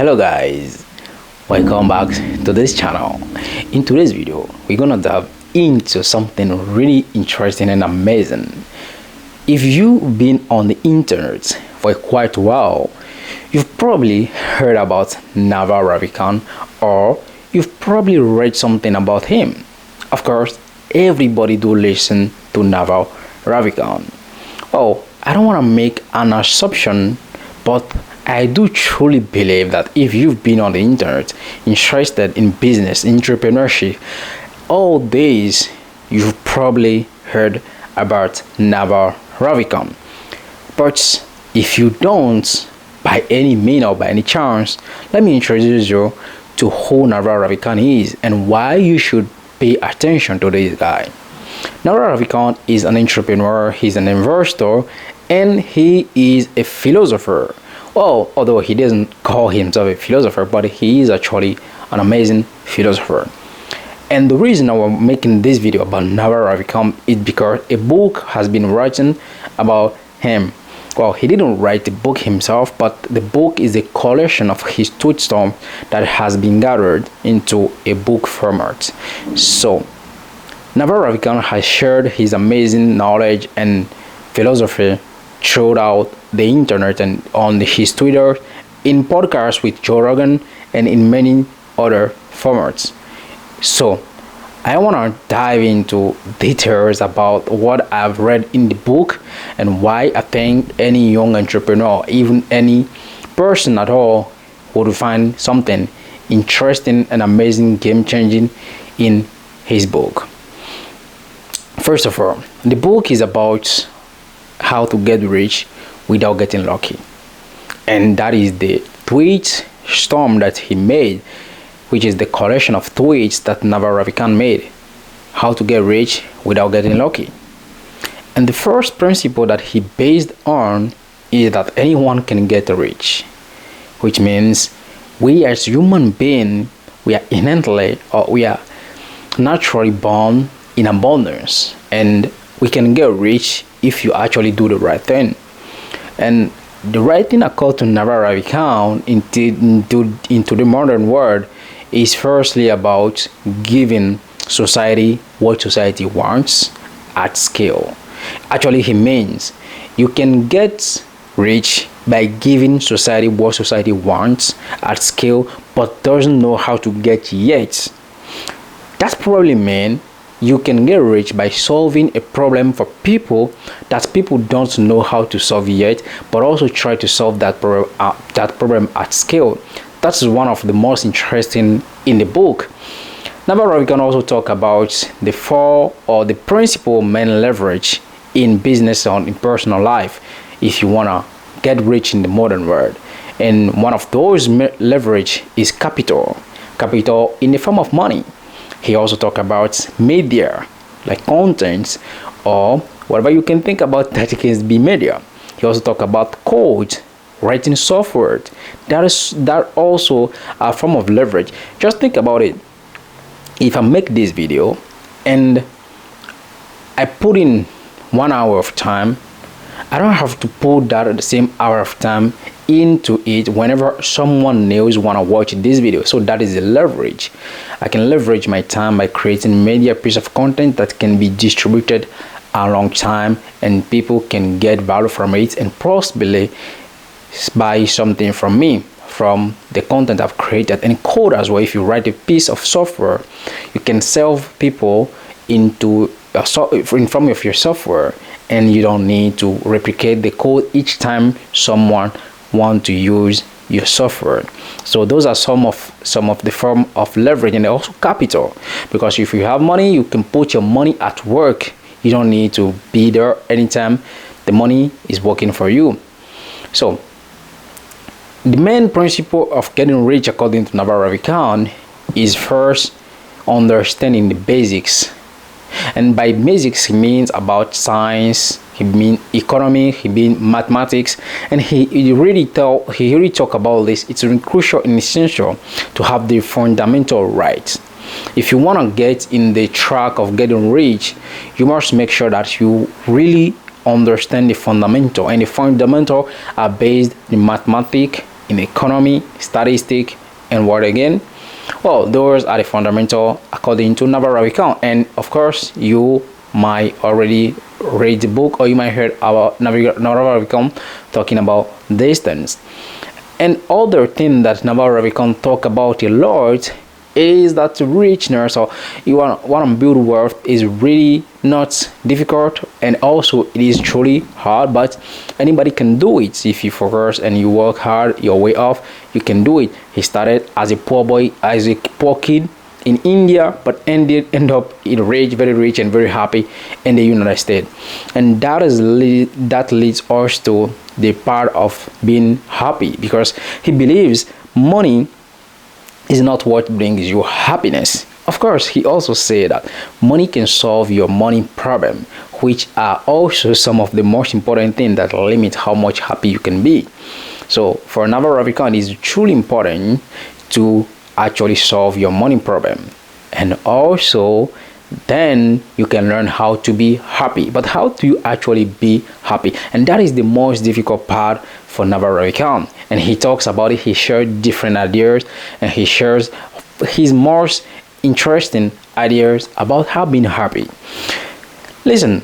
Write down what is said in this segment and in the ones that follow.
Hello guys, welcome back to this channel. In today's video we're gonna dive into something really interesting and amazing. If you've been on the internet for quite a while, you've probably heard about Naval Ravikant, or you've probably read something about him. Of course, everybody do listen to Naval Ravikant. Oh, I don't want to make an assumption, but I do truly believe that if you've been on the internet interested in business, entrepreneurship, all days you've probably heard about Naval Ravikant. But if you don't, by any means or by any chance, let me introduce you to who Naval Ravikant is and why you should pay attention to this guy. Naval Ravikant is an entrepreneur, he's an investor, and he is a philosopher. Well, although he doesn't call himself a philosopher, but he is actually an amazing philosopher. And the reason I'm making this video about Naval Ravikant is because a book has been written about him. Well, he didn't write the book himself, but the book is a collection of his thoughts that has been gathered into a book format. So, Naval Ravikant has shared his amazing knowledge and philosophy throughout the internet and on his Twitter, in podcasts with Joe Rogan, and in many other formats. So I want to dive into details about what I've read in the book and why I think any young entrepreneur, even any person at all, would find something interesting and amazing, game-changing in his book. First of all, the book is about how to get rich without getting lucky, and that is the tweet storm that he made, which is the collection of tweets that Naval Ravikant made. How to get rich without getting lucky. And the first principle that he based on is that anyone can get rich, which means we as human beings, we are innately, or we are naturally born in abundance, and we can get rich if you actually do the right thing. And the right thing, according to Naval Ravikant, into the modern world, is firstly about giving society what society wants at scale. Actually, he means you can get rich by giving society what society wants at scale, but doesn't know how to get yet. That's probably mean you can get rich by solving a problem for people that people don't know how to solve yet, but also try to solve that problem at scale. That's one of the most interesting in the book. Now, we can also talk about the four or the principal men leverage in business or in personal life if you wanna get rich in the modern world. And one of those leverage is capital in the form of money. He also talk about media, like contents or whatever you can think about that can be media. He also talk about code, writing software. That also a form of leverage. Just think about it. If I make this video and I put in 1 hour of time, I don't have to put that the same hour of time into it whenever someone else want to watch this video. So that is a leverage. I can leverage my time by creating media piece of content that can be distributed a long time, and people can get value from it and possibly buy something from me, from the content I've created. And code as well. If you write a piece of software, you can sell people into in front of your software, and you don't need to replicate the code each time someone want to use your software. So those are some of the form of leverage. And also capital, because if you have money, you can put your money at work. You don't need to be there anytime. The money is working for you. So the main principle of getting rich, according to Naval Ravikant, is first understanding the basics. And by basics, he means about science, he means economy, he means mathematics, and he really talk about this. It's really crucial and essential to have the fundamental rights. If you want to get in the track of getting rich, you must make sure that you really understand the fundamental, and the fundamental are based in mathematics, in economy, statistic, and what again? Well, those are the fundamental according to Naval Ravikant. And of course, you might already read the book, or you might heard about Naval Ravikant talking about these things. And other thing that Naval Ravikant talk about a lot is that richness, or you want to build wealth, is really not difficult, and also it is truly hard, but anybody can do it if you focus and you work hard your way off. You can do it. He started as a poor boy, as a poor kid in India, but end up in rich, very rich and very happy in the United States. And that leads us to the part of being happy, because he believes money is not what brings you happiness. Of course, he also said that money can solve your money problem, which are also some of the most important things that limit how much happy you can be. So for Naval Ravikant, it's truly important to actually solve your money problem, and also then you can learn how to be happy. But how do you actually be happy? And that is the most difficult part for Naval Ravikant, and he talks about it. He shared different ideas, and he shares his most interesting ideas about how being happy. Listen,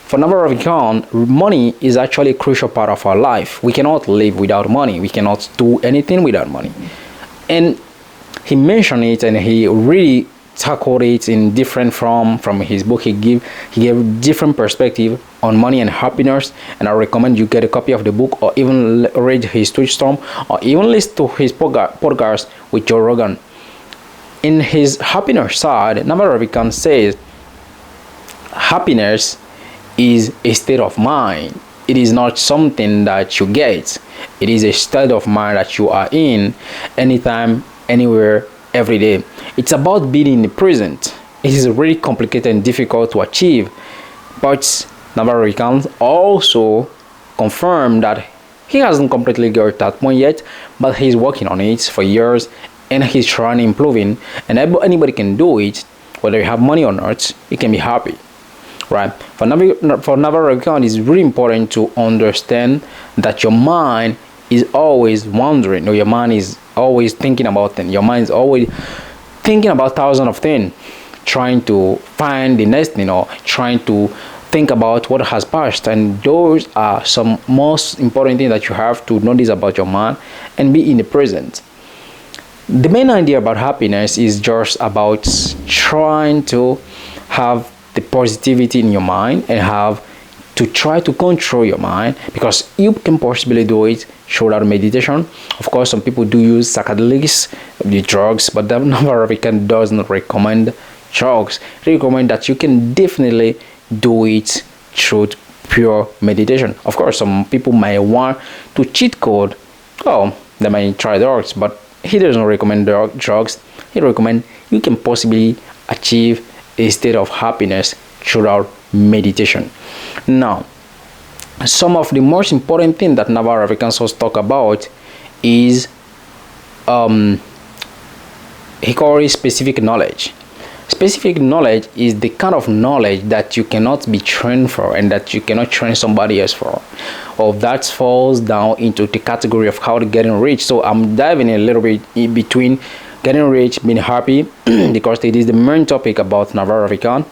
for Naval Ravikant, money is actually a crucial part of our life. We cannot live without money. We cannot do anything without money. And he mentioned it, and he really tackled it in different from his book. He gave different perspective on money and happiness, and I recommend you get a copy of the book, or even read his Twitch storm, or even listen to his podcast with Joe Rogan. In his happiness side, Naval Ravikant says happiness is a state of mind. It is not something that you get. It is a state of mind that you are in anytime, anywhere, every day. It's about being in the present. It is really complicated and difficult to achieve, but Naval Ravikant also confirmed that he hasn't completely got that point yet, but he's working on it for years, and he's trying to improving, and anybody can do it. Whether you have money or not, you can be happy, right? For Naval Ravikant, it's really important to understand that your mind is always wandering, or your mind is always thinking about things. Your mind is always thinking about thousands of things, trying to find the next thing, or trying to think about what has passed. And those are some most important things that you have to notice about your mind and be in the present. The main idea about happiness is just about trying to have the positivity in your mind, and have to try to control your mind, because you can possibly do it through meditation. Of course, some people do use psychedelics, the drugs, but the Naval Ravikant does not recommend drugs. They recommend that you can definitely do it through pure meditation. Of course, some people might want to cheat code. Oh, they might try drugs, but he doesn't recommend drugs. He recommends you can possibly achieve a state of happiness throughout meditation. Now, some of the most important thing that Naval Ravikant talk about is he calls it specific knowledge. Specific knowledge is the kind of knowledge that you cannot be trained for, and that you cannot train somebody else for, or that falls down into the category of how to get rich. So I'm diving a little bit in between getting rich, being happy, because it is the main topic about Naval Ravikant.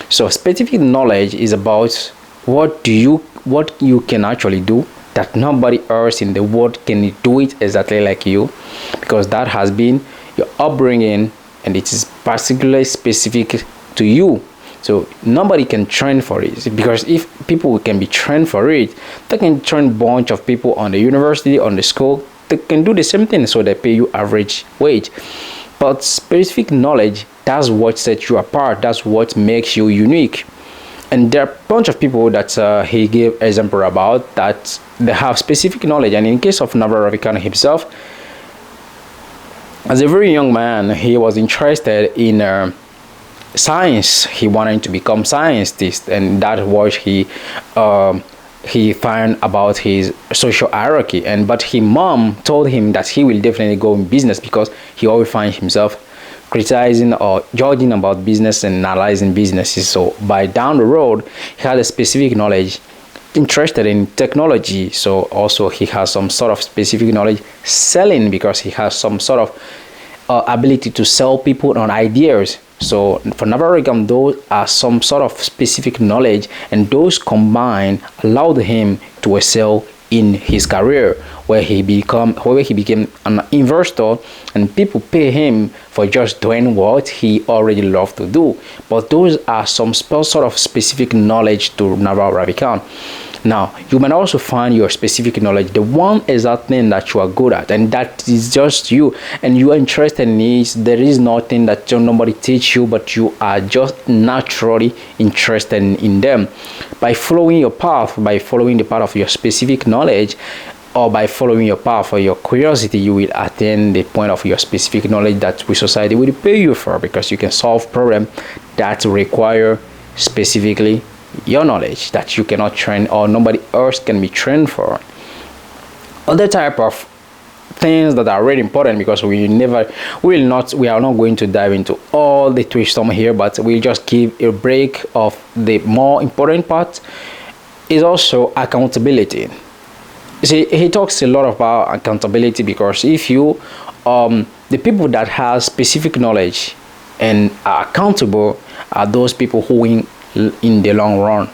So specific knowledge is about what you can actually do that nobody else in the world can do it exactly like you, because that has been your upbringing, and it is particularly specific to you. So nobody can train for it, because if people can be trained for it, they can train a bunch of people on the university, on the school. They can do the same thing, so they pay you average wage. But specific knowledge, that's what sets you apart. That's what makes you unique. And there are a bunch of people that he gave example about that they have specific knowledge. And in case of Naval Ravikant himself, as a very young man, he was interested in science. He wanted to become scientist, and that was he found about his social hierarchy. But his mom told him that he will definitely go in business, because he always finds himself criticizing or judging about business and analyzing businesses. So by down the road, he had a specific knowledge interested in technology, so also he has some sort of specific knowledge. Selling, because he has some sort of ability to sell people on ideas. So for Naval Ravikant, those are some sort of specific knowledge, and those combined allowed him to excel in his career, where he became an investor, and people pay him for just doing what he already loved to do. But those are some sort of specific knowledge to Naval Ravikant. Now, you might also find your specific knowledge, the one exact thing that you are good at, and that is just you, and you are interested in it. There is nothing that nobody teach you, but you are just naturally interested in them. By following your path, by following the path of your specific knowledge, or by following your path or your curiosity, you will attain the point of your specific knowledge that society will pay you for, because you can solve problems that require specifically your knowledge that you cannot train or nobody else can be trained for. Other type of things that are really important, because we are not going to dive into all the twists on here, but we'll just give a break of the more important part, is also accountability. You see, he talks a lot about accountability, because if you the people that have specific knowledge and are accountable are those people who win in the long run.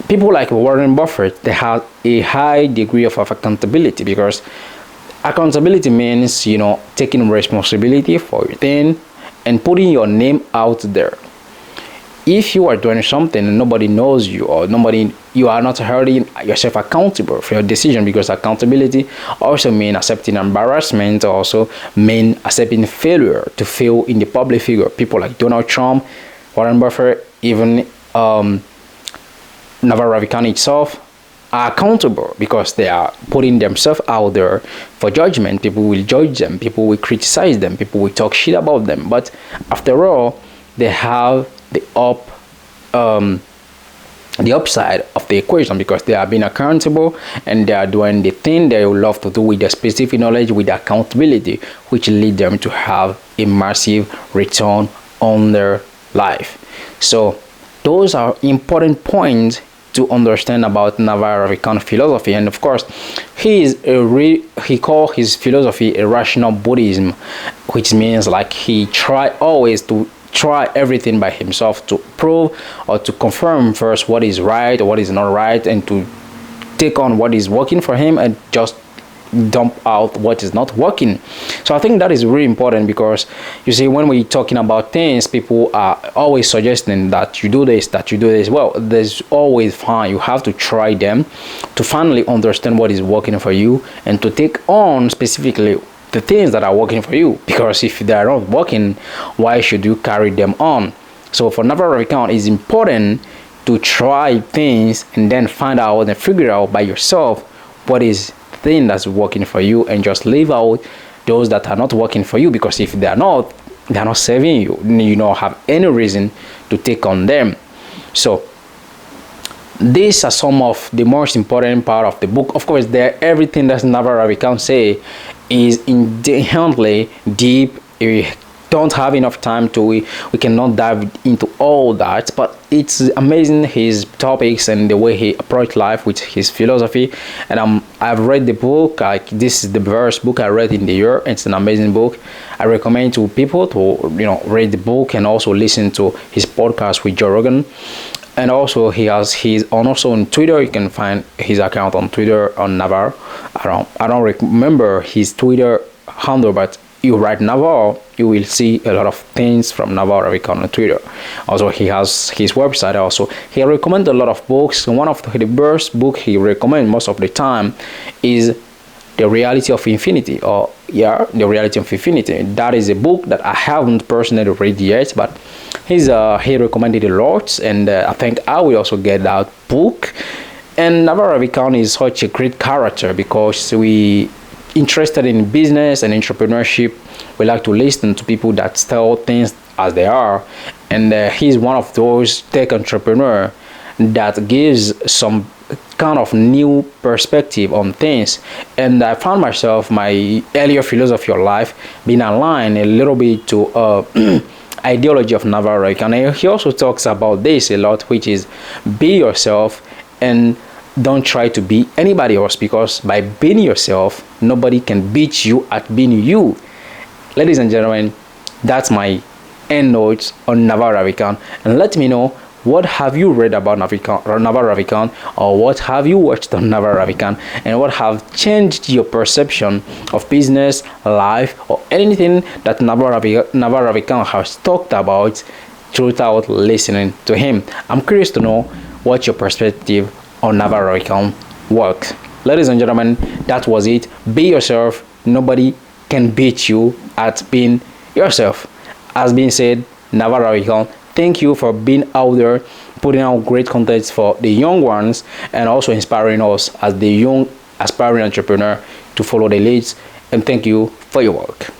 People like Warren Buffett, they have a high degree of accountability, because accountability means, taking responsibility for your thing and putting your name out there. If you are doing something and nobody knows you, or you are not holding yourself accountable for your decision, because accountability also means accepting embarrassment, also means accepting failure, to fail in the public figure. People like Donald Trump, Warren Buffett, even Naval Ravikant itself are accountable, because they are putting themselves out there for judgment. People will judge them, people will criticize them, people will talk shit about them, but after all, they have the upside of the equation, because they are being accountable and they are doing the thing they would love to do with their specific knowledge, with accountability, which lead them to have a massive return on their life. So those are important points to understand about Naval Ravikant philosophy. And of course, he called his philosophy a rational Buddhism, which means like he always to try everything by himself to prove or to confirm first what is right or what is not right, and to take on what is working for him and just dump out what is not working. So I think that is really important, because you see, when we're talking about things, people are always suggesting that you do this, that you do this. Well, there's always fine. You have to try them to finally understand what is working for you, and to take on specifically the things that are working for you, because if they are not working, why should you carry them on? So for Naval Ravikant, it's important to try things and then find out and figure out by yourself what is thing that's working for you, and just leave out those that are not working for you, because if they're not serving you, you don't have any reason to take on them. So these are some of the most important part of the book. Of course, everything that Naval Ravikant say is inherently deep. We don't have enough time to we cannot dive into all that, but it's amazing his topics and the way he approached life with his philosophy. And I've read the book. Like, this is the first book I read in the year. It's an amazing book. I recommend to people to read the book and also listen to his podcast with Joe Rogan. And also he's also on Twitter. You can find his account on Twitter on Naval. I don't remember his Twitter handle, but you write Naval, you will see a lot of things from Naval Ravikant on Twitter. Also, he has his website. Also, he recommends a lot of books. One of the best book he recommends most of the time is The Reality of Infinity, The Reality of Infinity. That is a book that I haven't personally read yet, but he recommended a lot, and I think I will also get that book. And Naval Ravikant is such a great character, because we interested in business and entrepreneurship, we like to listen to people that tell things as they are, and he's one of those tech entrepreneur that gives some kind of new perspective on things. And I found myself, my earlier philosophy of life being aligned a little bit to ideology of Naval Ravikant. And he also talks about this a lot, which is be yourself and don't try to be anybody else, because by being yourself, nobody can beat you at being you. Ladies and gentlemen, that's my end notes on Naval Ravikant, and let me know, what have you read about Naval Ravikant, or what have you watched on Naval Ravikant, and what have changed your perception of business, life, or anything that Naval Ravikant has talked about throughout listening to him. I'm curious to know what your perspective on Naval Ravikant works. Ladies and gentlemen, that was it. Be yourself. Nobody can beat you at being yourself. As being said, Naval Ravikant, thank you for being out there, putting out great content for the young ones, and also inspiring us as the young aspiring entrepreneur to follow the leads. And thank you for your work.